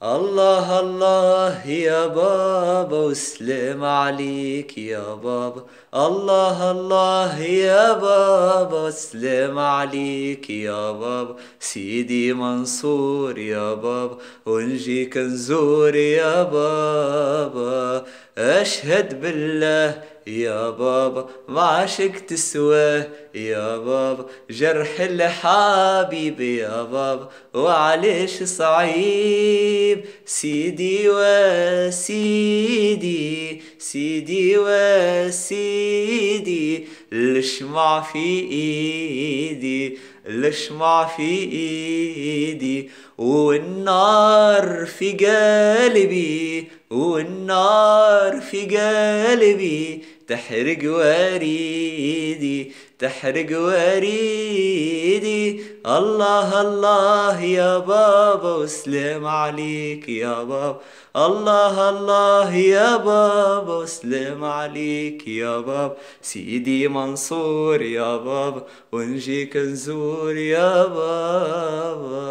الله الله يا بابا وسلام عليك يا بابا. الله الله يا بابا وسلام عليك يا بابا. سيدي منصور يا بابا ونجيك نزور يا بابا. أشهد بالله يا بابا ما عشق تسواه يا بابا. جرح الحبيب يا بابا وعليش صعيب. سيدي وسيدي سيدي وسيدي الشمع في ايدي الشمع في ايدي والنار في قلبي والنار في قلبي تحرق وريدي تحرق وريدي. الله الله يا بابا وسلام عليك يا بابا. الله الله يا بابا وسلام عليك يا بابا. سيدي منصور يا بابا ونجيك نزور يا بابا.